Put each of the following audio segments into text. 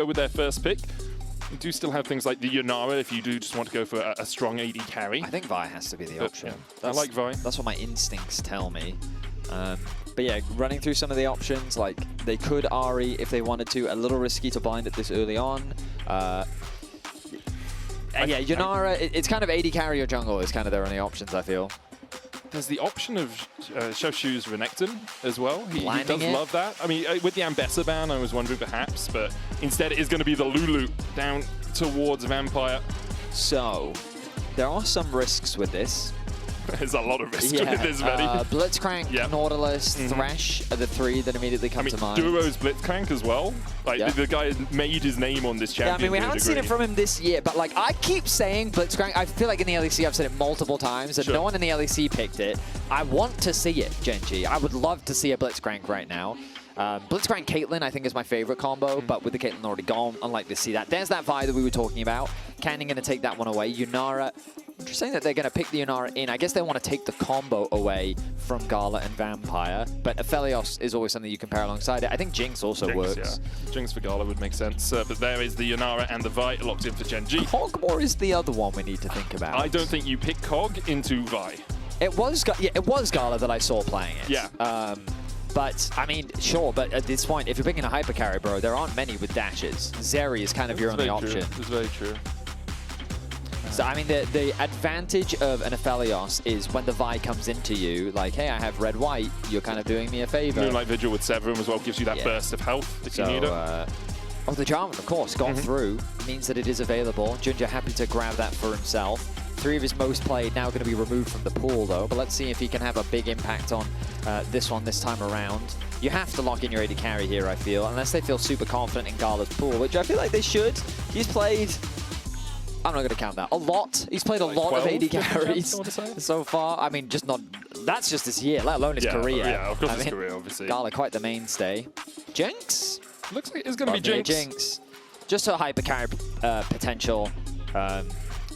with their first pick. You do still have things like the Yunara if you do just want to go for a strong AD carry. I think Vi has to be the option. Yeah, I like Vi. That's what my instincts tell me. But yeah, running through some of the options, like they could Ahri if they wanted to. A little risky to blind it this early on. Yeah, Yunara, it's kind of AD carry or jungle is kind of their only options, I feel. There's the option of Xiaoxu's Renekton as well. He does love that. I mean, with the Ambessa ban, I was wondering perhaps, but instead it is going to be the Lulu down towards Vampire. So, there are some risks with this. There's a lot of risks with this, Vedi. Blitzcrank, Nautilus, Thresh are the three that immediately come to mind. Duro's Blitzcrank as well. Like, the guy made his name on this champion. Yeah, I mean, we haven't seen it from him this year, but like, I keep saying Blitzcrank. I feel like in the LEC, I've said it multiple times, and no one in the LEC picked it. I want to see it, Gen.G. I would love to see a Blitzcrank right now. Blitzcrank Caitlyn, I think, is my favorite combo, but with the Caitlyn already gone, unlikely to see that. There's that Vi that we were talking about. Canning going to take that one away. Yunara, interesting that they're going to pick the Yunara in. I guess they want to take the combo away from Gala and Vampire, but Aphelios is always something you can pair alongside it. I think Jinx also works. Yeah. Jinx for Gala would make sense, but there is the Yunara and the Vi locked in for Gen.G. Cog or is the other one we need to think about? I don't think you pick Cog into Vi. It was Gala that I saw playing it. Yeah. But, I mean, sure, but at this point, if you're picking a hyper carry, bro, there aren't many with dashes. Zeri is kind of your only option. It's very true. So, I mean, the advantage of an Aphelios is when the Vi comes into you, like, hey, I have red-white, you're kind of doing me a favor. Moonlight Vigil with Severum as well gives you that burst of health if you need it. Oh, the Jarvan, of course, got through, means that it is available. JunJia happy to grab that for himself. 3 of his most played now going to be removed from the pool, though. But let's see if he can have a big impact on this one this time around. You have to lock in your AD carry here, I feel, unless they feel super confident in Gala's pool, which I feel like they should. He's played, I'm not going to count that, a lot. He's played a lot of AD carries so far. I mean, just not, that's just this year, let alone his career. Yeah, of course his career, obviously. Gala, quite the mainstay. Jinx? Looks like it's going to be Jinx. Jinx. Just a hyper carry potential.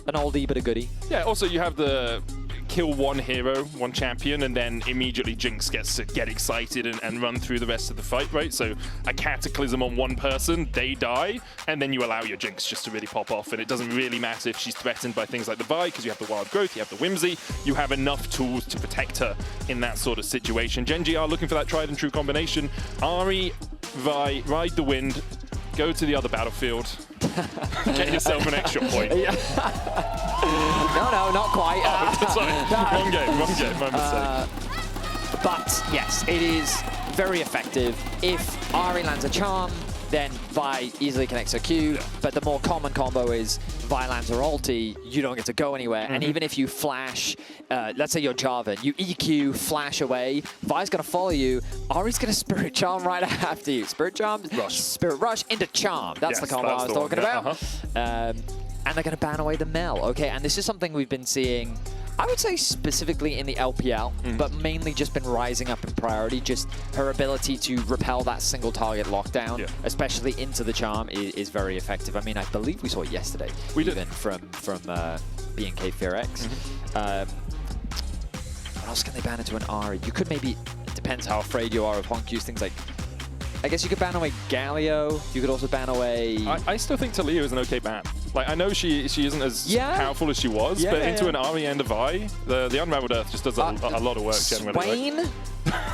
An oldie but a goodie. Yeah, also you have the kill one hero, one champion, and then immediately Jinx gets to get excited and run through the rest of the fight, right? So a cataclysm on one person, they die, and then you allow your Jinx just to really pop off, and it doesn't really matter if she's threatened by things like the Vi, because you have the Wild Growth, you have the Whimsy, you have enough tools to protect her in that sort of situation. Gen.G are looking for that tried and true combination. Ahri, Vi, ride the wind, go to the other battlefield, get yourself an extra point. No, not quite. Sorry, wrong game, my mistake. But yes, it is very effective. If Ahri lands a charm, then Vi easily connects her Q, but the more common combo is Vi lands her ulti, you don't get to go anywhere, and even if you flash, let's say you're Jarvan, you EQ, flash away, Vi's gonna follow you, Ahri's gonna Spirit Charm right after you. Spirit Charm, Spirit Rush into Charm. That's the combo I was talking about. And they're gonna ban away the Mel. Okay, and this is something we've been seeing, I would say specifically in the LPL, but mainly just been rising up in priority. Just her ability to repel that single target lockdown, especially into the charm, is very effective. I mean, I believe we saw it yesterday, even from B&K Fearx. What else can they ban into an Ahri? You could maybe, it depends how afraid you are of HongQ's things like, I guess you could ban away Galio. You could also ban away... I still think Talia is an okay ban. Like, I know she isn't as powerful as she was, but into an Ahri and a Vi, the Unraveled Earth just does a lot of work generally. Swain?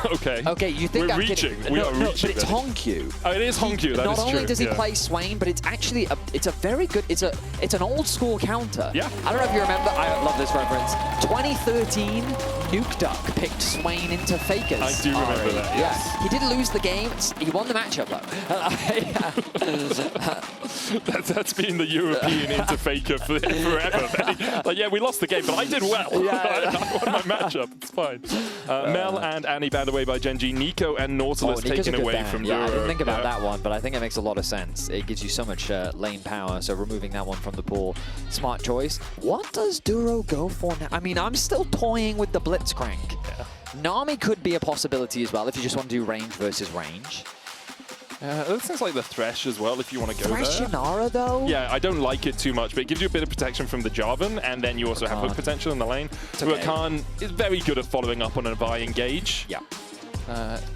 Okay. Okay, you think we're I'm reaching. Kidding. We are reaching. But it's HongQ. Oh, it is HongQ. That Not is true. only does he play Swain, but it's actually it's a very good. It's an old school counter. Yeah. I don't know if you remember. I love this reference. 2013, Nuke Duck picked Swain into Fakers. I do remember that. Yes. Yeah. He did lose the game. He won the matchup though. That's been the European into Faker forever. Like, yeah, we lost the game, but I did well. I won my matchup. It's fine. Mel and Annie banned away by Gen.G. Nico and Nautilus taken away from Duro. I didn't think about that one, but I think it makes a lot of sense. It gives you so much lane power, so removing that one from the pool, smart choice. What does Duro go for now? I mean, I'm still toying with the Blitzcrank. Nami could be a possibility as well if you just want to do range versus range. That sounds like the Thresh as well, if you want to go Thresh there. Yunara, though? Yeah, I don't like it too much, but it gives you a bit of protection from the Jarvan, and then you also have hook potential in the lane. Rakan is very good at following up on a Vi engage. Yeah.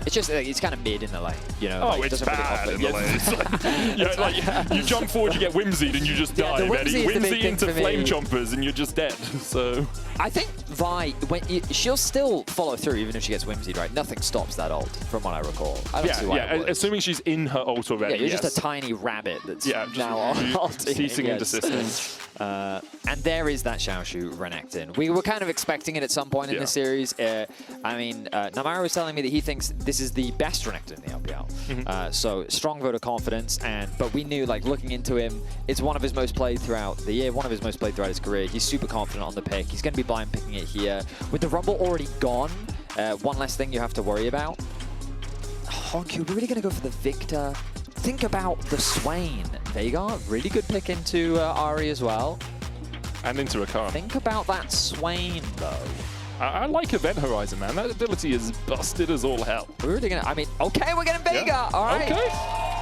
It's just it's kind of mid in the lane, you know. Oh, like, it's doesn't really bad offer- in the lane. It's like, yeah, like, you jump forward, you get whimsied, and you just Yeah, die. the whimsy is the big Whimsy thing into for me. flame chompers, and you're just dead. So I think Vi, she'll still follow through even if she gets whimsied, right? Nothing stops that ult, from what I recall. I don't see why it works. assuming she's in her ult already. Yeah, you're just a tiny rabbit that's just now ulting. ceasing Yes. into systems. And there is that Xiaoxu Renekton. We were kind of expecting it at some point in the series. I mean, Namara was telling me that he thinks this is the best Renekton in the LPL. So strong vote of confidence, but we knew, like, looking into him, it's one of his most played throughout the year, one of his most played throughout his career. He's super confident on the pick. He's going to be blind picking it here. With the Rumble already gone, one less thing you have to worry about. HongQ, we're really going to go for the Victor. Think about the Swain. Veigar, really good pick into Ahri as well. And into a car. Think about that Swain, though. I like Event Horizon, man. That ability is busted as all hell. We're really gonna, I mean, okay, we're getting Veigar, Yeah. all right. Okay.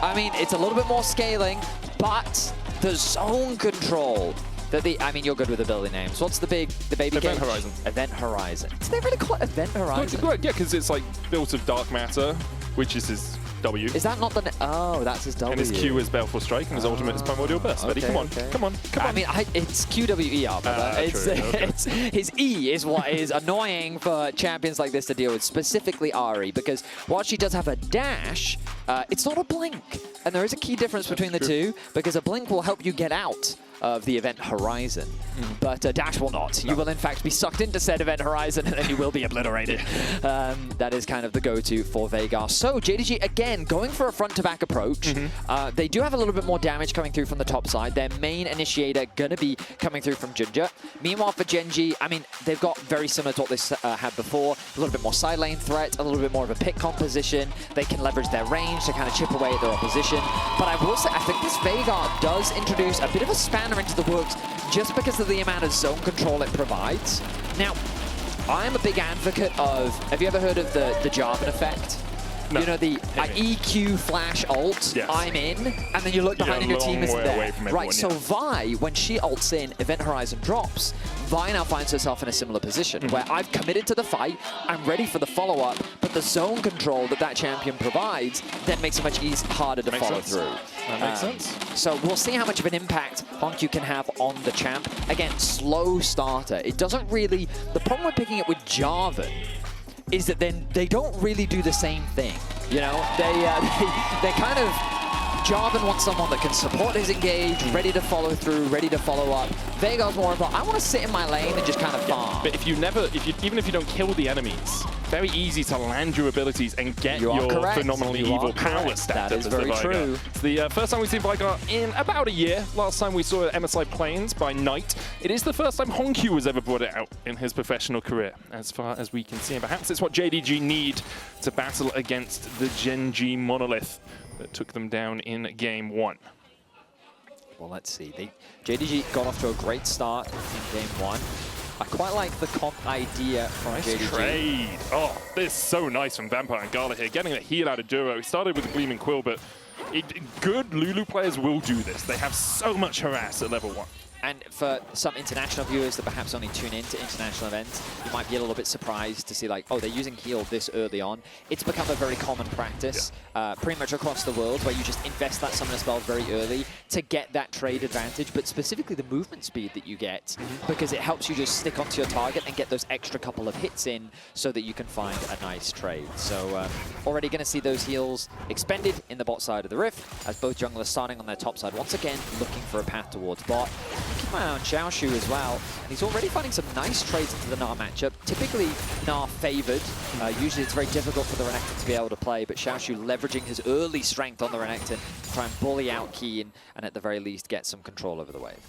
I mean, it's a little bit more scaling, but the zone control. I mean, you're good with the building names. What's the baby Event gauge? Horizon. Event Horizon. Did they really call it Event Horizon? Yeah, because it's like built of dark matter, which is his W. Is that not the... Oh, that's his W. And his Q is Baleful Strike, and his ultimate is Primordial Burst. Ready? Come on, come on, come on. I mean, it's QWER, but it's his E is what is annoying for champions like this to deal with, specifically Ahri, because while she does have a dash, it's not a blink. And there is a key difference between the two, because a blink will help you get out of the event horizon, but dash will not. You will in fact be sucked into said event horizon, and then you will be obliterated. That is kind of the go-to for Veigar. So JDG again going for a front-to-back approach. They do have a little bit more damage coming through from the top side. Their main initiator gonna be coming through from JunJia. Meanwhile for Gen.G, I mean, they've got very similar to what they had before. A little bit more side lane threat, a little bit more of a pick composition. They can leverage their range to kind of chip away at their opposition. But I will say, I think this Veigar does introduce a bit of a spanner into the works just because of the amount of zone control it provides. Now, I'm a big advocate of, have you ever heard of the Jarvan effect? No. You know, the EQ flash ult, yes. I'm in, and then you look behind and your team isn't there. Right, so Vi, when she ults in, Event Horizon drops, Vi now finds herself in a similar position where I've committed to the fight, I'm ready for the follow-up, but the zone control that champion provides then makes it much harder to follow through. That makes sense. So we'll see how much of an impact HongQ can have on the champ. Again, slow starter. It doesn't really... The problem with picking it with Jarvan is that then they don't really do the same thing. You know, they kind of... Jarvan wants someone that can support his engage, ready to follow through, ready to follow up. Veigar's more about, I want to sit in my lane and just kind of farm. But if you even if you don't kill the enemies, very easy to land your abilities and get your phenomenally evil power stacked up. That is very true. It's the first time we've seen Veigar in about a year. Last time we saw it at MSI Plains by Knight. It is the first time HongQ has ever brought it out in his professional career, as far as we can see. And perhaps it's what JDG need to battle against the Gen.G monolith that took them down in game one. Well, let's see. JDG got off to a great start in game one. I quite like the comp idea from JDG. Trade. Oh, this is so nice from Vampire and Gala here. Getting a heal out of Duro. He started with a Gleaming Quill, but good Lulu players will do this. They have so much harass at level 1. And for some international viewers that perhaps only tune into international events, you might be a little bit surprised to see, like, oh, they're using heal this early on. It's become a very common practice pretty much across the world, where you just invest that summoner spell very early to get that trade advantage, but specifically the movement speed that you get, because it helps you just stick onto your target and get those extra couple of hits in so that you can find a nice trade. So already going to see those heals expended in the bot side of the Rift, as both junglers starting on their top side once again, looking for a path towards bot. Keep an eye on Xiaoxu as well, and he's already finding some nice trades into the Gnar matchup. Typically, Gnar favored. Usually it's very difficult for the Renekton to be able to play, but Xiaoxu leveraging his early strength on the Renekton to try and bully out Kiin, and at the very least get some control over the wave.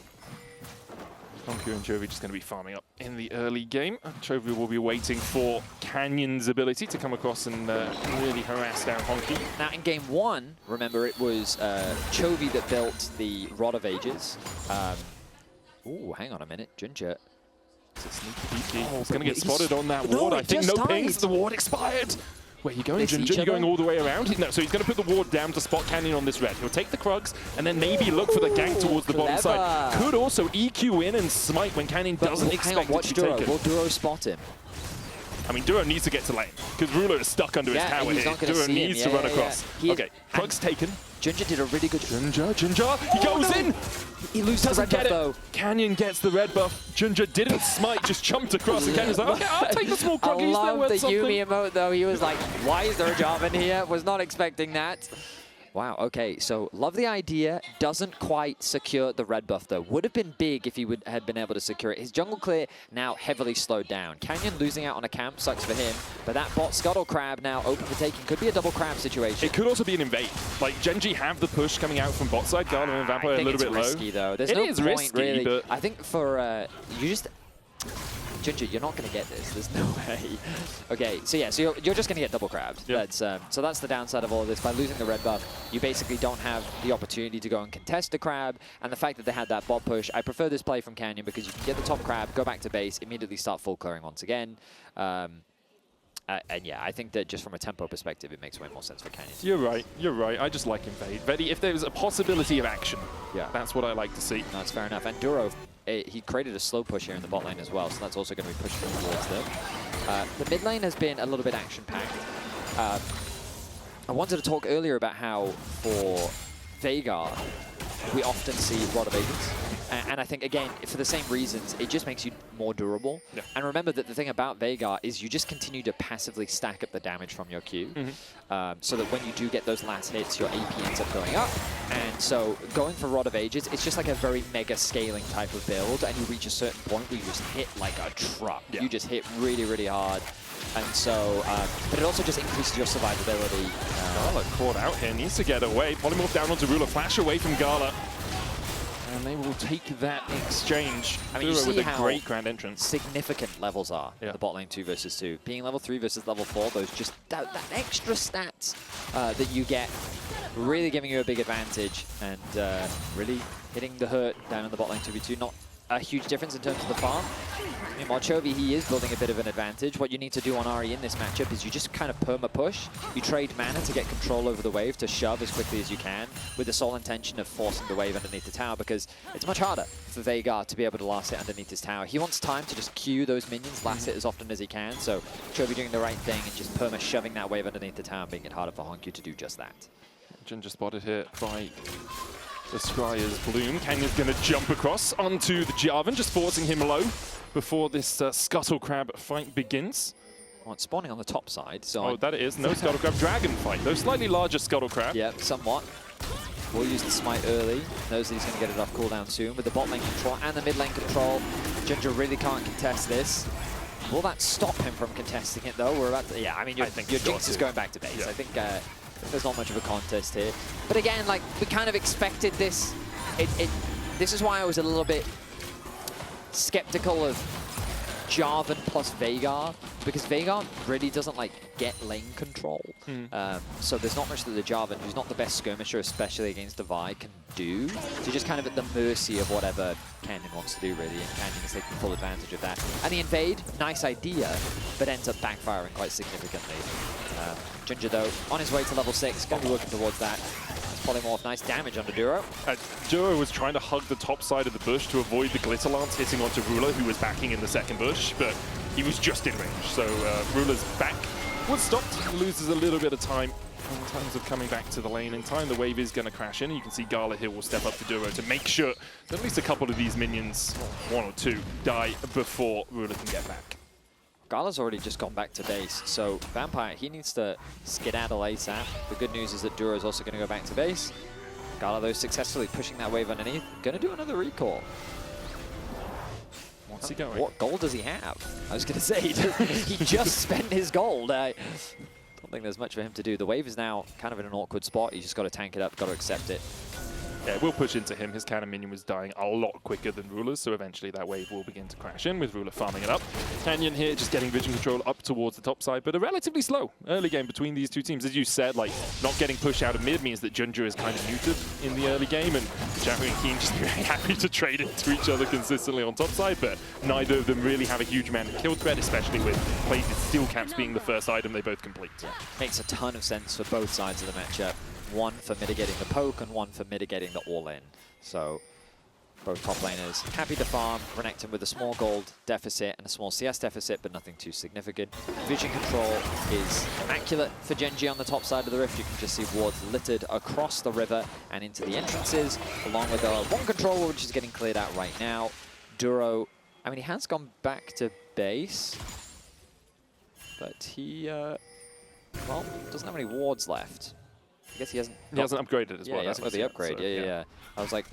HongQ and Chovy just going to be farming up in the early game. Chovy will be waiting for Canyon's ability to come across and really harass down HongQ. Now in game one, remember it was Chovy that built the Rod of Ages. Ooh, hang on a minute, JunJia. He's going to get spotted on that ward. I think no pings, the ward expired. Where are you going, JunJia? Going all the way around? No, so he's going to put the ward down to spot Canyon on this red. He'll take the Krugs and then maybe look for the gank towards the bottom side. Could also EQ in and smite when Canyon doesn't expect it to take it. Will Duro spot him? I mean, Duro needs to get to lane, because Ruler is stuck under his tower here. Duro needs to run across. Okay, Plug's taken. JunJia did a really good job. JunJia, he goes in! He loses the red buff, though. Canyon gets the red buff. JunJia didn't smite, just jumped across, and Canyon's like, okay, I'll take the small crog. I love the Yumi emote, though. He was like, why is there a Jarvan here? Was not expecting that. Wow, okay, so love the idea. Doesn't quite secure the red buff, though. Would have been big if he had been able to secure it. His jungle clear now heavily slowed down. Canyon losing out on a camp sucks for him, but that bot Scuttle Crab now open for taking. Could be a double crab situation. It could also be an invade. Like, Gen.G have the push coming out from bot side. Gala and Vampire a little bit risky, low. Though. There's no point, risky, really. But I think for, you just... JunJia, you're not going to get this. There's no way. Okay, so yeah, so you're just going to get double crabbed. Yep. So that's the downside of all of this. By losing the red buff, you basically don't have the opportunity to go and contest a crab. And the fact that they had that bot push, I prefer this play from Canyon because you can get the top crab, go back to base, immediately start full clearing once again. And yeah, I think that just from a tempo perspective, it makes way more sense for Canyon. You're right. You're right. I just like invade. Vedi, if there's a possibility of action, that's what I like to see. No, that's fair enough. And Duro, he created a slow push here in the bot lane as well, so that's also going to be pushing towards them. The mid lane has been a little bit action-packed. I wanted to talk earlier about how for Veigar, we often see Rod of Ages. And I think, again, for the same reasons, it just makes you more durable. Yeah. And remember that the thing about Veigar is you just continue to passively stack up the damage from your Q. So that when you do get those last hits, your AP ends up going up. And so going for Rod of Ages, it's just like a very mega scaling type of build. And you reach a certain point where you just hit like a truck. Yeah. You just hit really, really hard. And so, but it also just increases your survivability. Gala caught out here, needs to get away. Polymorph down onto Ruler, flash away from Gala. And they will take that exchange. I mean, you see with a great grand entrance. Significant levels are in the bot lane 2 versus 2. Being level 3 versus level 4, those just that extra stats that you get, really giving you a big advantage and really hitting the hurt down in the bot lane 2v2. Not a huge difference in terms of the farm. Meanwhile, Chovy, he is building a bit of an advantage. What you need to do on Ahri in this matchup is you just kind of perma-push. You trade mana to get control over the wave, to shove as quickly as you can, with the sole intention of forcing the wave underneath the tower, because it's much harder for Veigar to be able to last hit underneath his tower. He wants time to just queue those minions, last hit as often as he can, so Chovy doing the right thing and just perma-shoving that wave underneath the tower, making it harder for HongQ to do just that. JunJia spotted here by the Scryer's Bloom. Canyon's going to jump across onto the Jarvan, just forcing him low before this Scuttle Crab fight begins. Well, it's spawning on the top side, so... Oh, that it is. No Scuttle Crab Dragon fight, though. Slightly larger Scuttle Crab. Yeah, somewhat. We'll use the smite early. Knows that he's going to get it off cooldown soon. With the bot lane control and the mid lane control, JunJia really can't contest this. Will that stop him from contesting it, though? We're about to... Yeah, I mean, your Jinx is going back to base. Yeah. I think there's not much of a contest here. But again, like, we kind of expected this. This is why I was a little bit skeptical of Jarvan plus Veigar, because Veigar really doesn't like get lane control. So there's not much that the Jarvan, who's not the best skirmisher, especially against the Vi, can do. So you're just kind of at the mercy of whatever Canyon wants to do, really, and Canyon is taking full advantage of that. And the invade, nice idea, but ends up backfiring quite significantly. JunJia, though, on his way to level 6, going to be working towards that. Polymorph, nice damage under Duro. Duro was trying to hug the top side of the bush to avoid the Glitter Lance hitting onto Ruler, who was backing in the second bush, but he was just in range. So Ruler's back was stopped, loses a little bit of time in terms of coming back to the lane. In time, the wave is going to crash in. You can see Gala here will step up to Duro to make sure that at least a couple of these minions, one or two, die before Ruler can get back. Gala's already just gone back to base, so Vampire, he needs to skedaddle ASAP. The good news is that Duro is also going to go back to base. Gala, though, successfully pushing that wave underneath. Going to do another recall. What's he going? What gold does he have? I was going to say, he just spent his gold. I don't think there's much for him to do. The wave is now kind of in an awkward spot. He's just got to tank it up, got to accept it. Yeah, we'll push into him. His cannon minion was dying a lot quicker than Ruler's, so eventually that wave will begin to crash in with Ruler farming it up. Canyon here just getting vision control up towards the top side, but a relatively slow early game between these two teams. As you said, like, not getting pushed out of mid means that JunJia is kind of muted in the early game, and Xiaoxu and Kiin just very happy to trade into each other consistently on top side, but neither of them really have a huge amount of kill threat, especially with plated steel caps being the first item they both complete. Makes a ton of sense for both sides of the matchup. One for mitigating the poke and one for mitigating the all-in. So Both top laners happy to farm. Renekton with a small gold deficit and a small CS deficit, but nothing too significant. Vision control is immaculate for Gen.G on the top side of the rift. You can just see wards littered across the river and into the entrances, along with one controller which is getting cleared out right now. Duro, I mean, he has gone back to base, but he, well, doesn't have any wards left. I guess he hasn't upgraded as well. Yeah, he hasn't got the upgrade. So, yeah. I was like,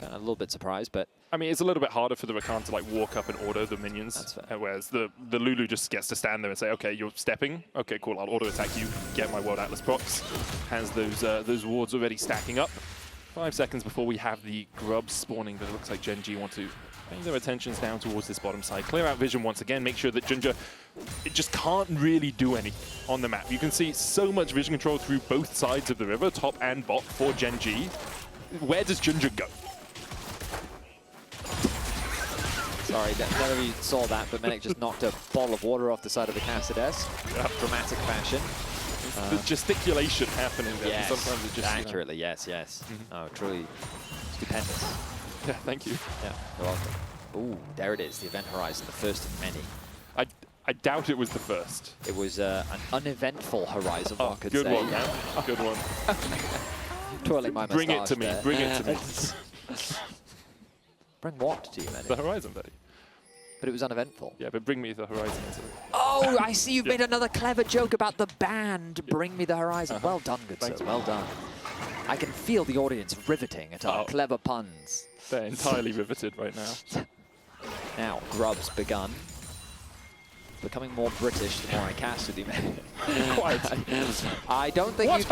kind of a little bit surprised, but... I mean, it's a little bit harder for the Rakan to like walk up and auto the minions, whereas the Lulu just gets to stand there and say, okay, you're stepping. Okay, cool, I'll auto attack you, get my World Atlas procs. Has those wards already stacking up. 5 seconds before we have the grubs spawning, but it looks like Gen.G want to bring their attentions down towards this bottom side. Clear out vision once again, make sure that JunJia just can't really do any on the map. You can see so much vision control through both sides of the river, top and bot for Gen.G. Where does JunJia go? Sorry, none of you saw that, but Medic just knocked a bottle of water off the side of the Cassides. Dramatic fashion. The gesticulation happening there. Yes, sometimes it just accurately, yes. Oh, truly stupendous. Yeah, thank you. Yeah, you're welcome. Ooh, there it is, the event horizon, the first of many. I doubt it was the first. It was an uneventful horizon, one could good say. one, man. Good one. Twirling my Bring it moustache to me. there. Bring it to me. Bring what to you, Medic? The horizon, buddy. But it was uneventful. Yeah, but bring me the horizon. Oh, I see you've made another clever joke about the band. Bring me the horizon. Well done, good sir. Well done. I can feel the audience riveting at our clever puns. They're entirely riveted right now. Now, Grub's begun. Becoming more British the more I cast with you, man. Quite. I don't think what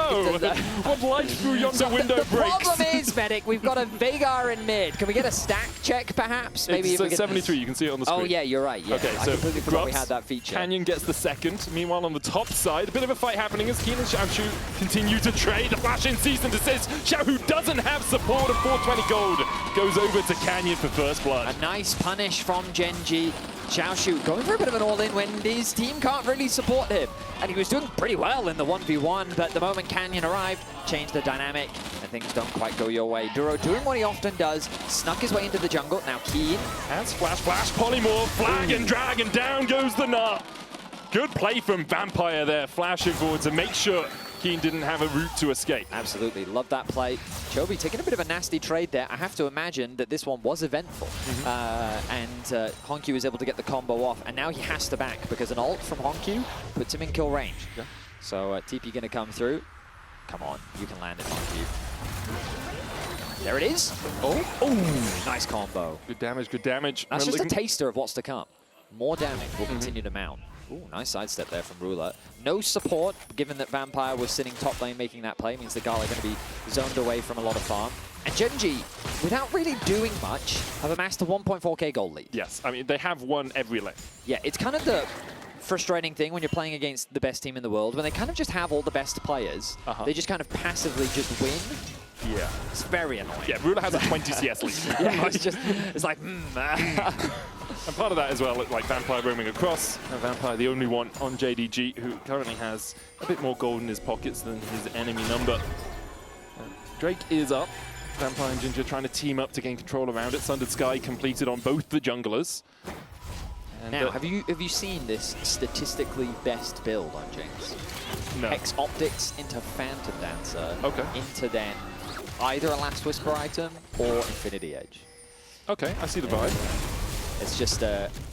what light through yonder window the breaks? problem is, Medic, we've got a Veigar in mid. Can we get a stack check, perhaps? Maybe it's if we 73, you can see it on the screen. Oh, yeah, you're right. Yeah. Okay, I so completely forgot we Grubs, had that feature. Canyon gets the second. Meanwhile, on the top side, a bit of a fight happening as Kiin and Xiaoxu continue to trade. The flash in season desist. Xiaoxu doesn't have support of 420 gold. Goes over to Canyon for first blood. A nice punish from Gen.G. Xiaoxu going for a bit of an all-in when his team can't really support him. And he was doing pretty well in the 1v1, but the moment Canyon arrived, changed the dynamic, and things don't quite go your way. Duro doing what he often does, snuck his way into the jungle. Now Kiin has flash, polymorph, flag and drag, and down goes the nut. Good play from Vampire there, flashing forward to make sure Kiin didn't have a route to escape. Absolutely, love that play. Chovy taking a bit of a nasty trade there. I have to imagine that this one was eventful. And HongQ was able to get the combo off, and now he has to back because an ult from HongQ puts him in kill range. Yeah. So TP gonna come through. Come on, you can land it, HongQ. There it is. Oh, nice combo. Good damage, good damage. That's just a taster of what's to come. More damage will continue to mount. Ooh, nice sidestep there from Ruler. No support, given that Vampire was sitting top lane making that play, means the Gala are going to be zoned away from a lot of farm. And Gen.G, without really doing much, have amassed a 1.4k gold lead. Yes, I mean, they have won every lane. Yeah, it's kind of the frustrating thing when you're playing against the best team in the world, when they kind of just have all the best players, they just kind of passively just win. Yeah. It's very annoying. Yeah, Ruler has a 20 CS lead. Yeah, it's like, And part of that as well, like Vampire roaming across. Vampire, the only one on JDG who currently has a bit more gold in his pockets than his enemy number. Drake is up. Vampire and JunJia trying to team up to gain control around it. Sundered Sky completed on both the junglers. And now, have you seen this statistically best build on Jinx? No. Hex Optics into Phantom Dancer. Okay. Into then either a Last Whisper item or Infinity Edge. Okay, I see the vibe. It's just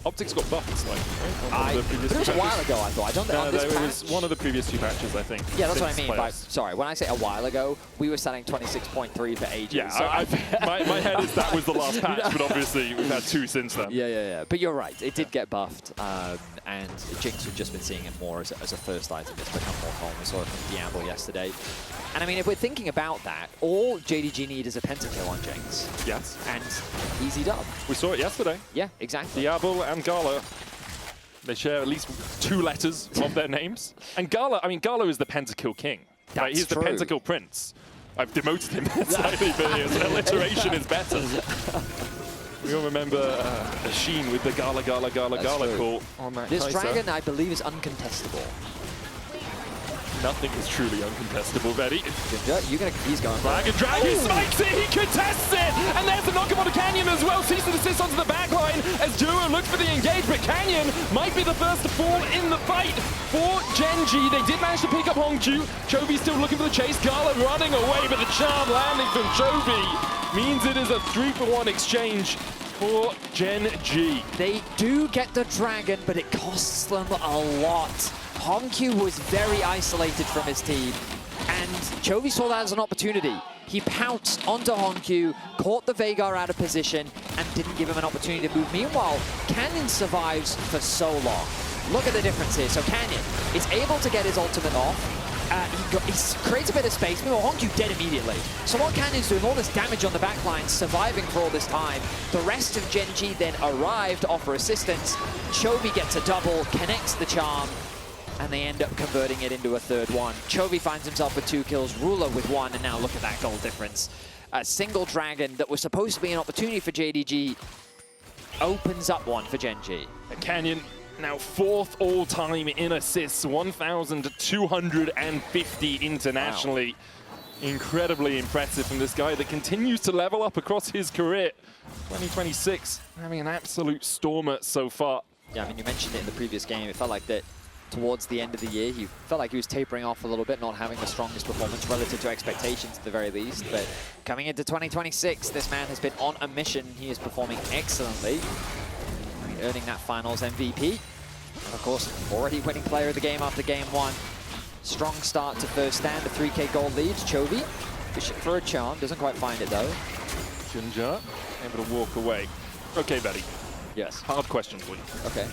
Optics got buffed slightly, right? But it was a while ago, I thought. I don't know. No, it was one of the previous 2 patches, I think. Yeah, that's what I mean. By, sorry, when I say a while ago, we were selling 26.3 for ages. Yeah, so my head is that was the last patch, but obviously we've had 2 since then. Yeah. But you're right. It did get buffed, and Jinx, we've just been seeing it more as a first item. It's become more common. We saw it from Diablo yesterday. And I mean, if we're thinking about that, all JDG need is a pentakill on Jinx. Yes. And easy dub. We saw it yesterday. Yeah, exactly. Diablo and Gala. They share at least 2 letters of their names. And Gala, I mean, Gala is the pentakill king. Right? He's true. the pentakill prince. I've demoted him slightly, but his alliteration is better. We all remember Sheen with the Gala call on that This Kai'Sa. dragon, I believe, is uncontestable. Nothing is truly uncontestable, Vedi. JunJia, he's going Flag and drag, he smikes it, he contests it! And there's the knock-up on the Canyon as well. Cease and desist onto the back line as Duro looks for the engage, but Canyon might be the first to fall in the fight for Gen.G. They did manage to pick up HongQ. Chovy still looking for the chase. Gala running away, but the charm landing from Chovy means it is a 3-for-1 exchange for Gen.G. They do get the dragon, but it costs them a lot. HongQ was very isolated from his team, and Chovy saw that as an opportunity. He pounced onto HongQ, caught the Veigar out of position, and didn't give him an opportunity to move. Meanwhile, Canyon survives for so long. Look at the difference here. So Canyon is able to get his ultimate off. He creates a bit of space. Meanwhile, HongQ dead immediately. So while Canyon's doing all this damage on the backline, surviving for all this time, the rest of Gen.G then arrive to offer assistance. Chovy gets a double, connects the charm, and they end up converting it into a third one. Chovy finds himself with 2 kills, Ruler with 1, and now look at that goal difference. A single dragon that was supposed to be an opportunity for JDG opens up one for Gen.G. Canyon now 4th all-time in assists, 1,250 internationally. Wow. Incredibly impressive from this guy that continues to level up across his career. 2026, having an absolute stormer so far. Yeah, I mean, you mentioned it in the previous game. It felt like that towards the end of the year, he felt like he was tapering off a little bit, not having the strongest performance relative to expectations at the very least. But coming into 2026, this man has been on a mission. He is performing excellently, earning that finals MVP. And of course, already winning player of the game after game 1. Strong start to first stand, a 3K gold lead. Chovy fishing for a charm, doesn't quite find it though. JunJia able to walk away. Okay, Betty. Yes. Hard question for you. Okay.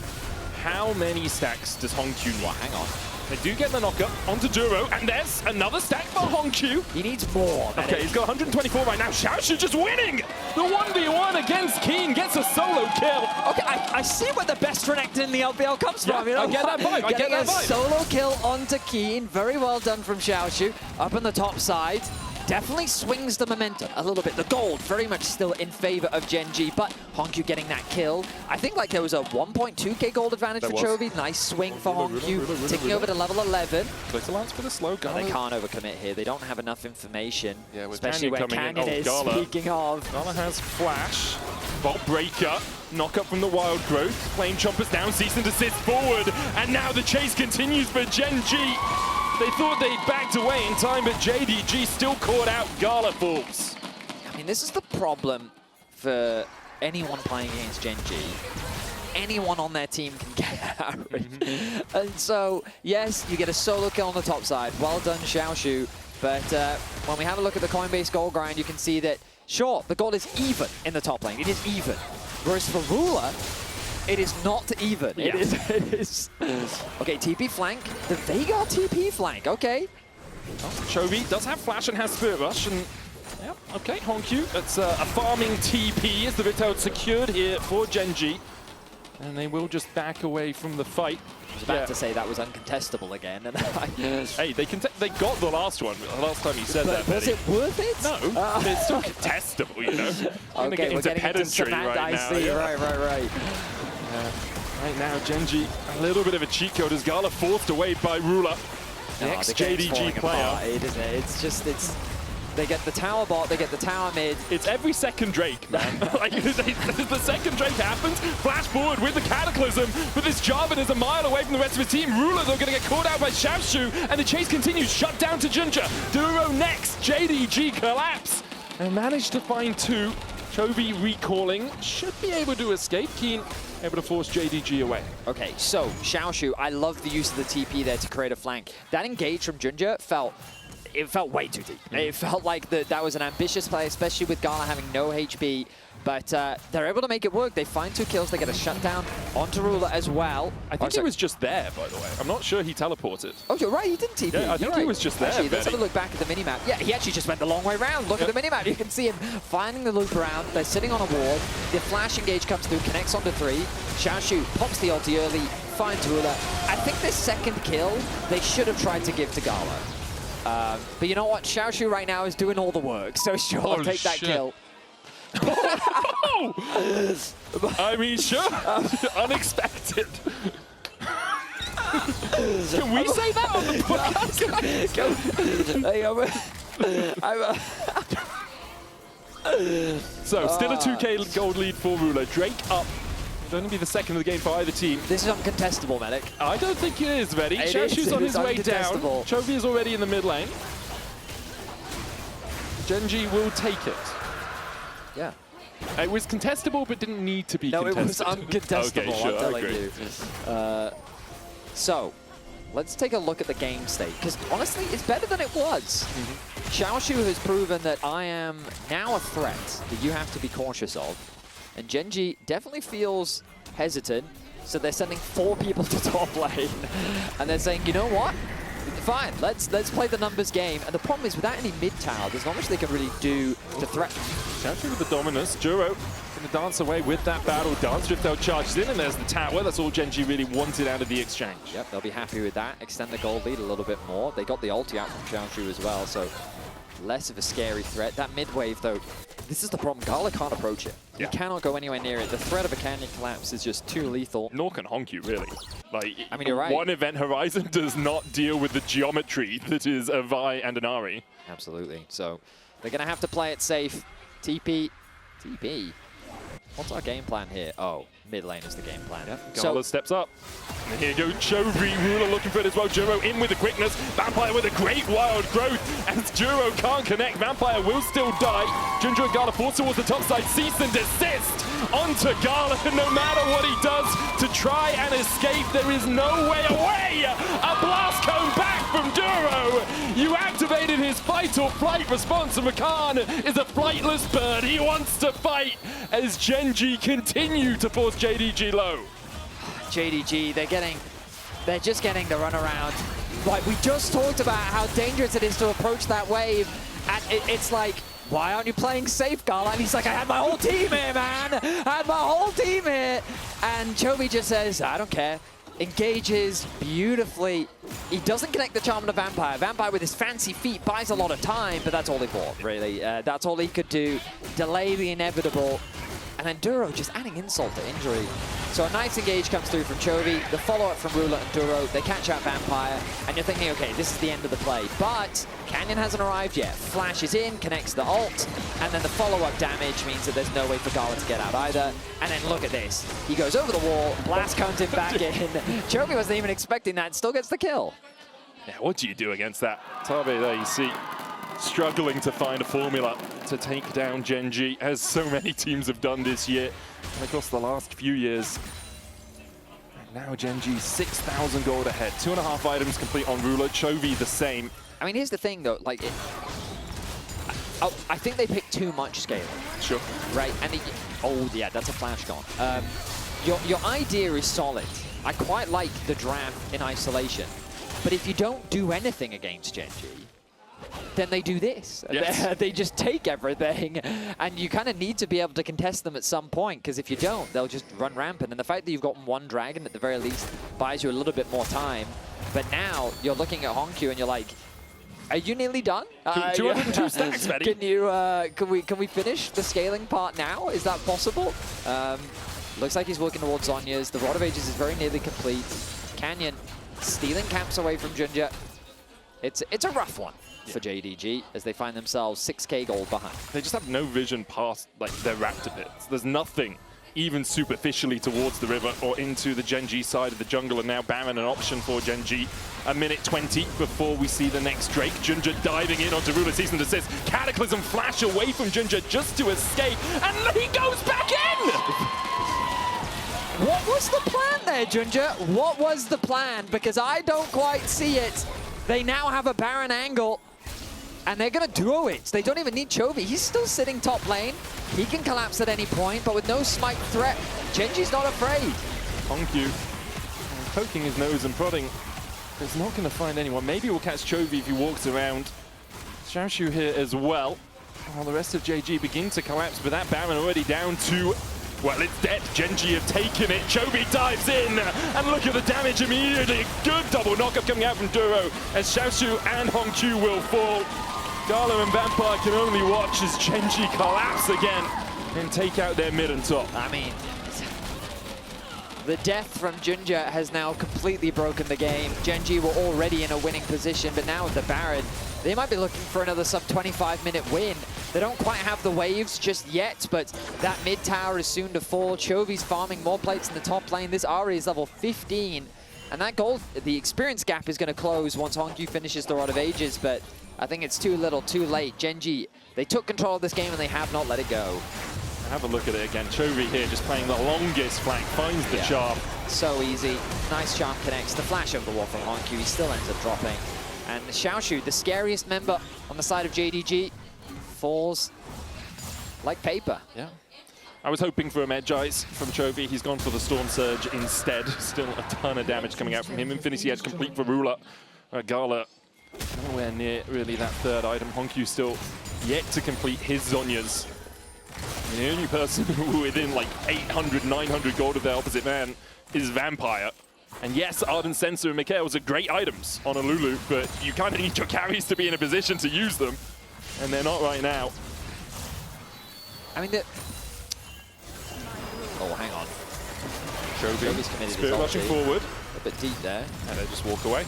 How many stacks does HongQ need? Well, hang on. They do get the knockup onto Duro, and there's another stack for HongQ. He needs more. Okay, he's got 124 right now. Xiaoxu just winning the 1v1 against Kiin, gets a solo kill. Okay, I see where the best Renekton in the LPL comes from. You know, I get that vibe. I get that vibe. Solo kill onto Kiin. Very well done from Xiaoxu. Up on the top side. Definitely swings the momentum a little bit. The gold very much still in favor of Gen.G, but HongQ getting that kill. I think like there was a 1.2k gold advantage for Chovy. Nice swing for HongQ, ticking over to level 11. Clicks lance for the slow Gala. They can't overcommit here. They don't have enough information, yeah, especially where Canyon is. Gala. Speaking of, Gala has flash, bolt breaker, knock up from the wild growth. Flame chompers down, cease and desist forward, and now the chase continues for Gen.G. They thought they'd backed away in time, but JDG still caught out. Gala falls. I mean, this is the problem for anyone playing against Gen.G. Anyone on their team can get average. And so, yes, you get a solo kill on the top side. Well done, Xiaoxu. But when we have a look at the Coinbase gold grind, you can see that, sure, the gold is even in the top lane. It is even. Whereas for Ruler, it is not even. Yeah. It is. Okay, TP flank. The Veigar TP flank. Okay. Oh, Chovy does have flash and has Spirit Rush. And yeah, okay, HongQ. It's a farming TP as the Vito secured here for Gen.G. And they will just back away from the fight. I was about to say that was uncontestable again. And hey, they got the last one. The last time you said that, was it worth it? No, it's still contestable, you know. Okay, we're getting into pedantry right now. I see. Yeah. Right. Right now, Gen.G, a little bit of a cheat code as Gala forced away by Ruler. The ex-JDG player. Isn't it? It's just, they get the tower bot, they get the tower mid. It's every second Drake, man. Like, the second Drake happens, flash forward with the Cataclysm, but this Jarvan is a mile away from the rest of his team. Ruler, they're going to get caught out by Xiaoxu, and the chase continues. Shut down to JunJia. Duro next. JDG collapse. And managed to find 2. Chovy recalling. Should be able to escape. Kiin able to force JDG away. Okay, so Xiaoxu, I love the use of the TP there to create a flank. That engage from JunJia felt way too deep. It felt like that was an ambitious play, especially with Gala having no HP. But they're able to make it work. They find 2 kills. They get a shutdown onto Ruler as well. I think he was just there, by the way. I'm not sure he teleported. Oh, you're right. He didn't TP. Yeah, I think he was just there. Actually, let's have a look back at the minimap. Yeah, he actually just went the long way around. Look at the minimap. You can see him finding the loop around. They're sitting on a wall. The flash engage comes through, connects onto 3. Xiaoxu pops the ulti early, finds Ruler. I think this second kill, they should have tried to give to Gala. But you know what? Xiaoxu right now is doing all the work. So sure, I'll take that kill. I mean, sure. Unexpected. Can we say that on the podcast? So, still a 2K gold lead for Ruler. Drake up. It'll only be the second of the game for either team. This is uncontestable, Medic. I don't think it is, Vedi. Xiaoxu's on his way down. Chovy is already in the mid lane. Gen.G will take it. Yeah. It was contestable, but didn't need to be contested. No, it was uncontestable, okay, sure, I'm telling you. So, let's take a look at the game state, because honestly, it's better than it was. Xiaoxu has proven that I am now a threat that you have to be cautious of. And Gen.G definitely feels hesitant, so they're sending 4 people to top lane. And they're saying, you know what? Fine, let's play the numbers game. And the problem is, without any mid tower, there's not much they can really do to threaten. Xiaoxu with the dominance. Duro going to dance away with that battle. Dance Drift out charges in, and there's the tower. That's all Gen.G really wanted out of the exchange. Yep, they'll be happy with that. Extend the gold lead a little bit more. They got the ulti out from Xiaoxu as well, so less of a scary threat. That mid wave, though, this is the problem. Gala can't approach it. He cannot go anywhere near it. The threat of a canyon collapse is just too lethal. Nor can HongQ, really. Like, I mean, you're right. One event horizon does not deal with the geometry that is a Vi and an Ahri. Absolutely. So they're going to have to play it safe. TP. What's our game plan here? Oh, mid lane is the game plan. Yep. Gala steps up. And here goes Chovy. Ruler looking for it as well. Duro in with the quickness. Vampire with a great wild growth. As Duro can't connect, Vampire will still die. JunJia and Gala forced towards the top side. Cease and desist onto Gala. And no matter what he does to try and escape, there is no way away. A blast cone back from Duro. You activated his fight or flight response. And Rakan is a flightless bird. He wants to fight as Gen.G continue to force JDG low. JDG, they're just getting the runaround. Like, we just talked about how dangerous it is to approach that wave, and it's like, why aren't you playing safe, Gala? And he's like, I had my whole team here, man! I had my whole team here! And Chovy just says, I don't care. Engages beautifully. He doesn't connect the charm on the Vampire. Vampire with his fancy feet buys a lot of time, but that's all he bought, really. That's all he could do. Delay the inevitable. And then Duro just adding insult to injury. So a nice engage comes through from Chovy, the follow-up from Ruler and Duro, they catch out Vampire, and you're thinking, okay, this is the end of the play. But Canyon hasn't arrived yet. Flashes in, connects the ult, and then the follow-up damage means that there's no way for Gala to get out either. And then look at this. He goes over the wall, blast comes him back in. Chovy wasn't even expecting that, still gets the kill. Yeah, what do you do against that? Tabe there, you see, struggling to find a formula to take down Gen.G, as so many teams have done this year and across the last few years. And now Gen.G 6,000 gold ahead, 2.5 items complete on Ruler. Chovy the same. I mean, here's the thing though, like, I think they picked too much scaling. Sure. Right, and oh yeah, that's a flash gone. Your idea is solid. I quite like the draft in isolation, but if you don't do anything against Gen.G, then they do this. Yes. They just take everything, and you kind of need to be able to contest them at some point, because if you don't, they'll just run rampant. And the fact that you've got one dragon, at the very least, buys you a little bit more time. But now, you're looking at HongQ, and you're like, are you nearly done? 202 stacks, Vedi. Can we finish the scaling part now? Is that possible? Looks like he's working towards Zhonya's. The Rod of Ages is very nearly complete. Canyon stealing camps away from JunJia. It's a rough one for JDG as they find themselves 6k gold behind. They just have no vision past like their raptor pits. There's nothing even superficially towards the river or into the Gen.G side of the jungle, and now Baron an option for Gen.G. A minute 20 before we see the next Drake. JunJia diving in onto Ruler, cease and desist. Cataclysm flash away from JunJia just to escape, and he goes back in! What was the plan there, JunJia? What was the plan? Because I don't quite see it. They now have a Baron angle, and they're going to duo it. They don't even need Chovy. He's still sitting top lane. He can collapse at any point, but with no smite threat, Gen.G's not afraid. HongQ poking his nose and prodding. He's not going to find anyone. Maybe we'll catch Chovy if he walks around. Xiaoxu here as well. While the rest of JG begin to collapse, but that Baron already down to, well, it's dead. Gen.G have taken it. Chovy dives in, and look at the damage immediately. Good double knockup coming out from Duro, as Xiaoxu and HongQ will fall. Gala and Vampire can only watch as Gen.G collapse again and take out their mid and top. I mean, the death from JunJia has now completely broken the game. Gen.G were already in a winning position, but now with the Baron, they might be looking for another sub-25-minute win. They don't quite have the waves just yet, but that mid tower is soon to fall. Chovy's farming more plates in the top lane. This Ahri is level 15. And that gold, the experience gap is going to close once HongQ finishes the Rod of Ages, but I think it's too little, too late. Gen.G, they took control of this game and they have not let it go. Have a look at it again. Chovy here just playing the longest flank, finds the charm. So easy. Nice charm connects. The flash over the wall from HongQ, he still ends up dropping. And Xiaoxu, the scariest member on the side of JDG, falls like paper. Yeah. I was hoping for a Medjais from Chovy. He's gone for the Storm Surge instead. Still a ton of damage coming out from him. Infinity Edge complete for Ruler. Gala nowhere near really that third item. HongQ still yet to complete his Zhonya's. The only person within like 800, 900 gold of the opposite man is Vampire. And yes, Ardent Sensor and Mikhail's are great items on a Lulu, but you kind of need your carries to be in a position to use them. And they're not right now. I mean, oh, hang on. Chovy's committed Spirit his rushing ulti. forward. A bit deep there. And they just walk away.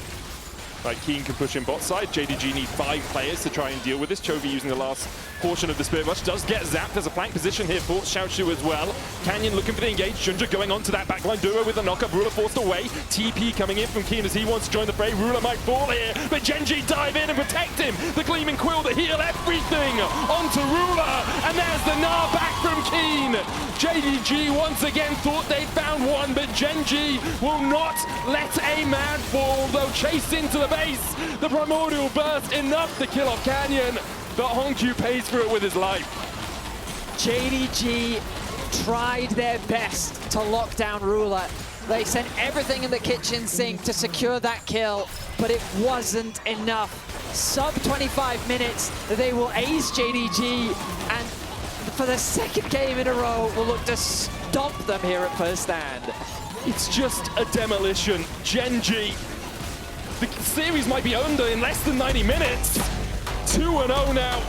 Right, Kiin can push in bot side. JDG need 5 players to try and deal with this. Chovy using the last portion of the Spirit Rush. Does get zapped. There's a flank position here for Xiaoxu as well. Canyon looking for the engage. JunJia going on to that backline. Duro with the knockup. Ruler forced away. TP coming in from Kiin as he wants to join the fray. Ruler might fall here, but Gen.G dive in and protect him. The Gleaming Quill to heal everything onto Ruler. And there's the Gnar back from Kiin. JDG once again thought they'd found one, but Gen.G will not let a man fall. They'll chase into the base. The Primordial Burst enough to kill off Canyon, but HongQ pays for it with his life. JDG tried their best to lock down Ruler. They sent everything in the kitchen sink to secure that kill, but it wasn't enough. Sub 25 minutes, they will ace JDG, and for the second game in a row, will look to stomp them here at first stand. It's just a demolition. Gen.G, the series might be under in less than 90 minutes. 2-0 now.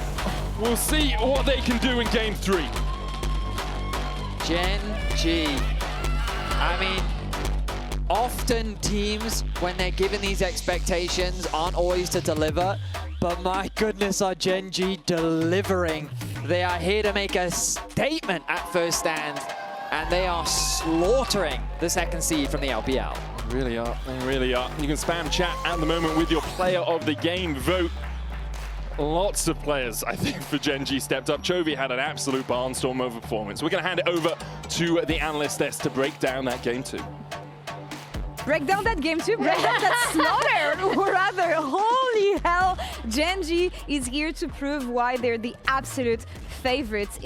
We'll see what they can do in game 3. Gen.G. I mean, often teams, when they're given these expectations, aren't always to deliver, but my goodness, are Gen.G delivering. They are here to make a statement at first stand, and they are slaughtering the second seed from the LPL. They really are, they really are. You can spam chat at the moment with your player of the game vote. Lots of players, I think, for Gen.G stepped up. Chovy had an absolute barnstorm over performance. We're going to hand it over to the analyst desk to break down that game 2. Break down that game 2, break down that slaughter, or rather, holy hell, Gen.G is here to prove why they're the absolute favorites